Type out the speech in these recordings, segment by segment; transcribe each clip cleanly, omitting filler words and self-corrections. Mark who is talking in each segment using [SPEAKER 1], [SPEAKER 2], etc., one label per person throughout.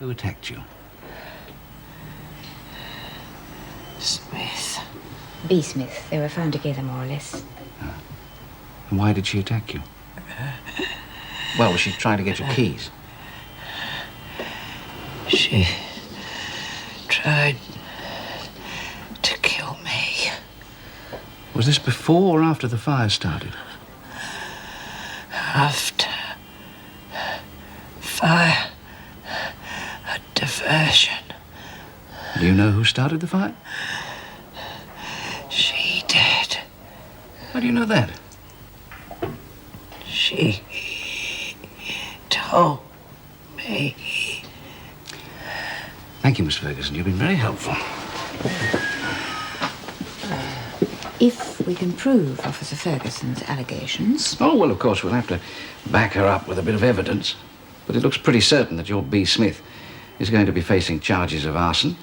[SPEAKER 1] Who attacked you?
[SPEAKER 2] Smith.
[SPEAKER 3] B. Smith. They were found together, more or less.
[SPEAKER 1] And why did she attack you? Well, was she trying to get your keys?
[SPEAKER 2] She tried to kill me.
[SPEAKER 1] Was this before or after the fire started?
[SPEAKER 2] After fire, a diversion.
[SPEAKER 1] Do you know who started the fire?
[SPEAKER 2] She did.
[SPEAKER 1] How do you know that?
[SPEAKER 2] She told me.
[SPEAKER 1] Thank you, Miss Ferguson. You've been very helpful.
[SPEAKER 3] If we can prove Officer Ferguson's allegations...
[SPEAKER 1] Oh, well, of course, we'll have to back her up with a bit of evidence. But it looks pretty certain that your B. Smith is going to be facing charges of arson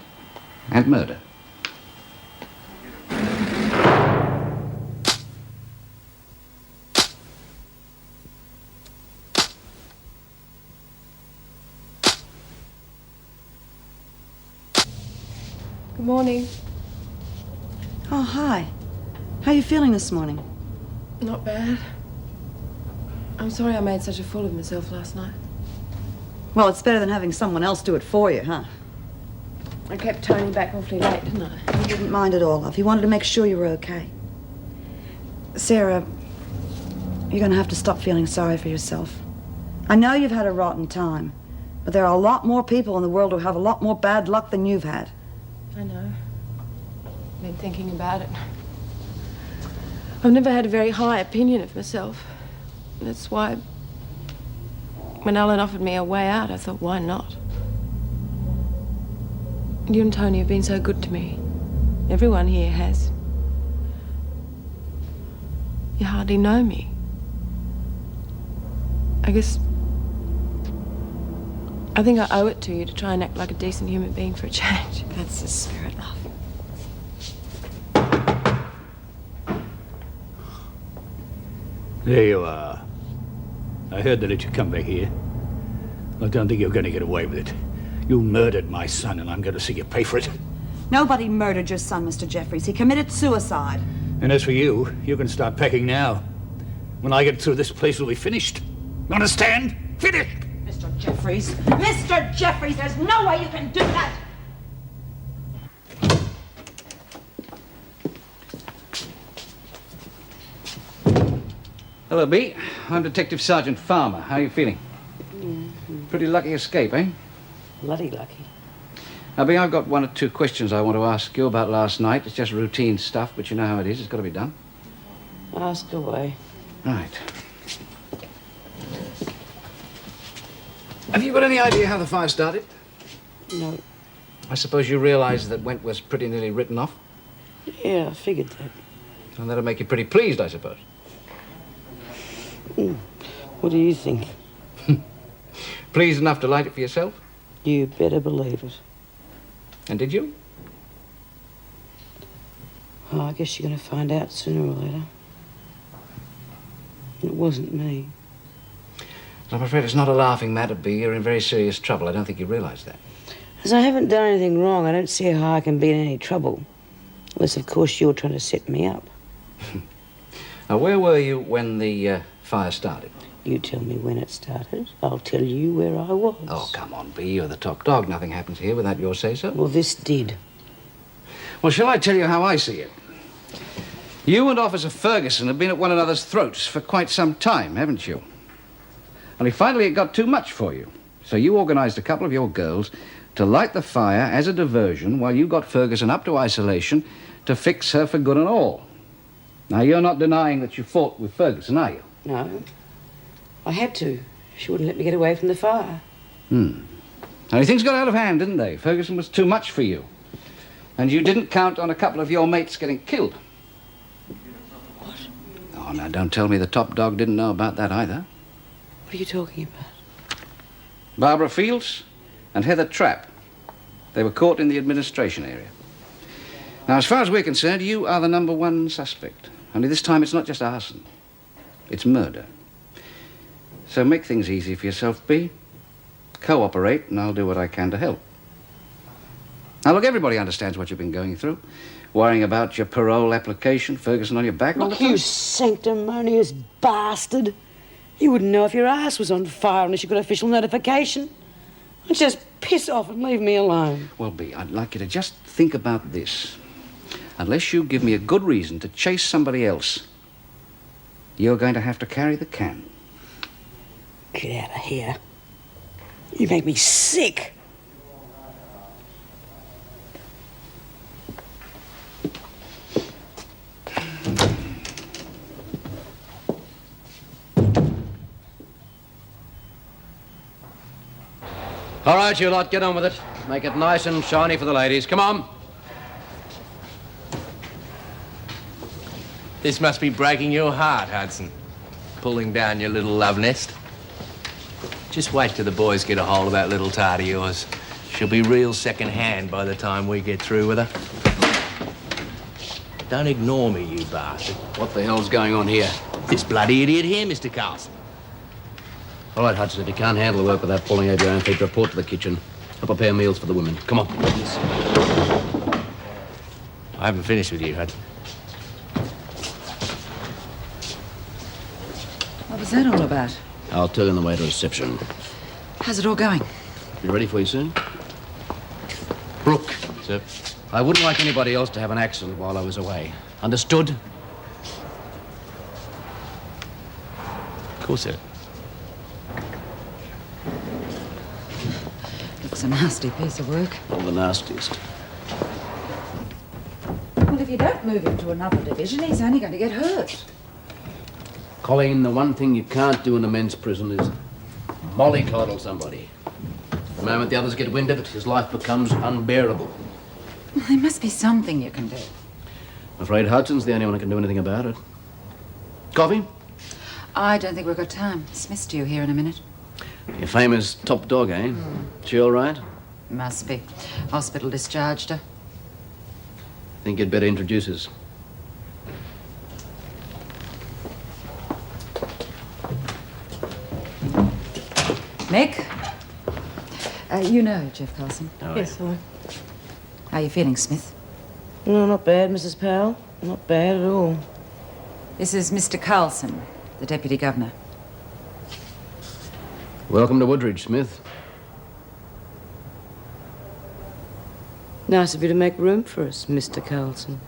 [SPEAKER 1] and murder.
[SPEAKER 4] Good morning.
[SPEAKER 5] Oh, hi. How are you feeling this morning?
[SPEAKER 4] Not bad. I'm sorry I made such a fool of myself last night.
[SPEAKER 5] Well, it's better than having someone else do it for you, huh?
[SPEAKER 4] I kept Tony back awfully late, didn't I?
[SPEAKER 5] He didn't mind at all, love. He wanted to make sure you were okay. Sarah, you're going to have to stop feeling sorry for yourself. I know you've had a rotten time, but there are a lot more people in the world who have a lot more bad luck than you've had.
[SPEAKER 4] I know. I've been thinking about it. I've never had a very high opinion of myself. That's why, when Alan offered me a way out, I thought, why not? You and Tony have been so good to me. Everyone here has. You hardly know me. I think I owe it to you to try and act like a decent human being for a change.
[SPEAKER 5] That's the spirit, love.
[SPEAKER 6] There you are. I heard they let you come back here. I don't think you're going to get away with it. You murdered my son, and I'm going to see you pay for it.
[SPEAKER 5] Nobody murdered your son, Mr. Jeffries. He committed suicide.
[SPEAKER 6] And as for you, you can start packing now. When I get through, this place will be finished. You understand? Finished!
[SPEAKER 5] Mr. Jeffries! Mr. Jeffries, there's no way you can do that!
[SPEAKER 1] Hello, B. I'm Detective Sergeant Farmer. How are you feeling? Pretty lucky escape, eh?
[SPEAKER 2] Bloody lucky.
[SPEAKER 1] Now, B, I've got one or two questions I want to ask you about last night. It's just routine stuff, but you know how it is. It's got to be done.
[SPEAKER 2] Ask away.
[SPEAKER 1] Right. Have you got any idea how the fire started?
[SPEAKER 2] No.
[SPEAKER 1] I suppose you realise that Wentworth's pretty nearly written off?
[SPEAKER 2] Yeah, I figured that.
[SPEAKER 1] And that'll make you pretty pleased, I suppose.
[SPEAKER 2] What do you think?
[SPEAKER 1] Pleased enough to light it for yourself?
[SPEAKER 2] You better believe it.
[SPEAKER 1] And did you?
[SPEAKER 2] Oh, I guess you're going to find out sooner or later. It wasn't me.
[SPEAKER 1] I'm afraid it's not a laughing matter, B. You're in very serious trouble. I don't think you realise that.
[SPEAKER 2] As I haven't done anything wrong, I don't see how I can be in any trouble. Unless, of course, you're trying to set me up.
[SPEAKER 1] Now, where were you when the fire started?
[SPEAKER 2] You tell me when it started, I'll tell you where I was.
[SPEAKER 1] Oh, come on, B. You're the top dog. Nothing happens here without your say-so.
[SPEAKER 2] Well, this did.
[SPEAKER 1] Well, shall I tell you how I see it? You and Officer Ferguson have been at one another's throats for quite some time, haven't you? Only finally it got too much for you. So you organised a couple of your girls to light the fire as a diversion while you got Ferguson up to isolation to fix her for good and all. Now, you're not denying that you fought with Ferguson, are you?
[SPEAKER 2] No. I had to. She wouldn't let me get away from the fire.
[SPEAKER 1] Now, things got out of hand, didn't they? Ferguson was too much for you. And you didn't count on a couple of your mates getting killed.
[SPEAKER 2] What?
[SPEAKER 1] Oh, now, don't tell me the top dog didn't know about that either.
[SPEAKER 2] What are you talking about?
[SPEAKER 1] Barbara Fields and Heather Trapp. They were caught in the administration area. Now, as far as we're concerned, you are the number one suspect. Only this time it's not just arson. It's murder. So make things easy for yourself, B. cooperate, and I'll do what I can to help. Now, look, everybody understands what you've been going through. Worrying about your parole application, Ferguson on your back all the
[SPEAKER 2] Look,
[SPEAKER 1] time.
[SPEAKER 2] you sanctimonious bastard. You wouldn't know if your ass was on fire unless you got official notification. Just piss off and leave me alone.
[SPEAKER 1] Well, Bea, I'd like you to just think about this. Unless you give me a good reason to chase somebody else, you're going to have to carry the can.
[SPEAKER 2] Get out of here. You make me sick.
[SPEAKER 7] All right, you lot, get on with it. Make it nice and shiny for the ladies. Come on.
[SPEAKER 8] This must be breaking your heart, Hudson. Pulling down your little love nest. Just wait till the boys get a hold of that little tart of yours. She'll be real second-hand by the time we get through with her. Don't ignore me, you bastard.
[SPEAKER 7] What the hell's going on here?
[SPEAKER 8] This bloody idiot here, Mr. Carlson.
[SPEAKER 7] All right, Hudson, if you can't handle the work without pulling over your own feet, report to the kitchen. I'll prepare meals for the women. Come on.
[SPEAKER 8] I haven't finished with you, Hudson.
[SPEAKER 9] What was that all about?
[SPEAKER 7] I'll tell you on the way to reception.
[SPEAKER 9] How's it all going?
[SPEAKER 7] Be ready for you soon? Brooke. Sir. I wouldn't like anybody else to have an accident while I was away. Understood?
[SPEAKER 8] Of course, sir.
[SPEAKER 9] Looks a nasty piece of work.
[SPEAKER 7] All the nastiest.
[SPEAKER 9] Well, if you don't move him to another division, he's only going to get hurt.
[SPEAKER 7] Colleen, the one thing you can't do in a men's prison is mollycoddle somebody. The moment the others get wind of it, his life becomes unbearable.
[SPEAKER 9] Well, there must be something you can do.
[SPEAKER 7] I'm afraid Hudson's the only one who can do anything about it. Coffee?
[SPEAKER 9] I don't think we've got time. Smith's due here in a minute.
[SPEAKER 7] Your famous top dog, eh? She all right?
[SPEAKER 9] Must be. Hospital discharged her.
[SPEAKER 7] Think you'd better introduce us.
[SPEAKER 9] Mick? You know Jeff Carlson.
[SPEAKER 7] Oh,
[SPEAKER 2] Yes, sir.
[SPEAKER 9] How are you feeling, Smith?
[SPEAKER 2] No, not bad, Mrs. Powell. Not bad at all.
[SPEAKER 9] This is Mr. Carlson, the Deputy Governor.
[SPEAKER 7] Welcome to Woodridge, Smith.
[SPEAKER 2] Nice of you to make room for us, Mr. Carlson.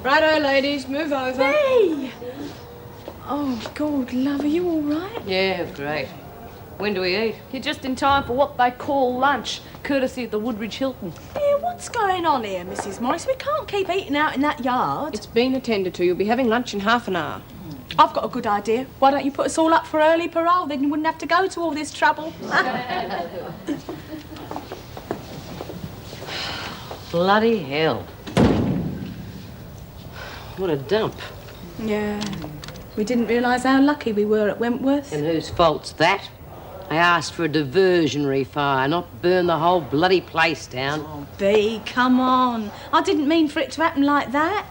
[SPEAKER 4] Righto, ladies, move over.
[SPEAKER 10] Hey! Oh, God, love, are you all right?
[SPEAKER 2] Yeah, great. When do we eat?
[SPEAKER 10] You're just in time for what they call lunch, courtesy of the Woodridge Hilton. Yeah, what's going on here, Mrs. Morris? We can't keep eating out in that yard.
[SPEAKER 4] It's been attended to. You'll be having lunch in half an hour.
[SPEAKER 10] I've got a good idea. Why don't you put us all up for early parole? Then you wouldn't have to go to all this trouble.
[SPEAKER 2] Bloody hell. What a dump.
[SPEAKER 10] Yeah. We didn't realise how lucky we were at Wentworth.
[SPEAKER 2] And whose fault's that? I asked for a diversionary fire, not burn the whole bloody place down.
[SPEAKER 10] Oh, Bea, come on. I didn't mean for it to happen like that.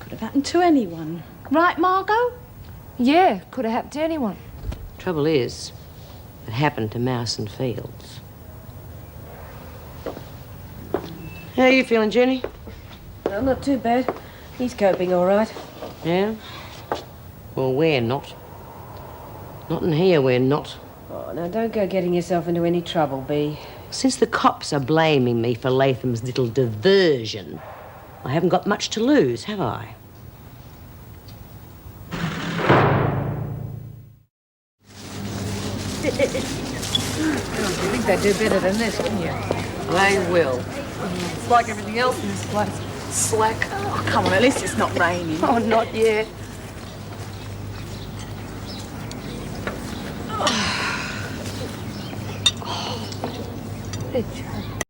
[SPEAKER 10] Could have happened to anyone. Right, Margot?
[SPEAKER 4] Yeah, could have happened to anyone.
[SPEAKER 2] Trouble is, it happened to Mouse and Fields. How are you feeling, Jenny?
[SPEAKER 4] Well, not too bad. He's coping all right.
[SPEAKER 2] Yeah? Well, we're not. Not in here, we're not.
[SPEAKER 4] Oh, now don't go getting yourself into any trouble, Bea.
[SPEAKER 2] Since the cops are blaming me for Latham's little diversion, I haven't got much to lose, have I?
[SPEAKER 3] You think they'd do better than this, wouldn't you?
[SPEAKER 2] They will.
[SPEAKER 3] It's like everything else in this place. Slack.
[SPEAKER 10] Oh, come on, at least it's not raining.
[SPEAKER 3] Oh, not yet.
[SPEAKER 4] It's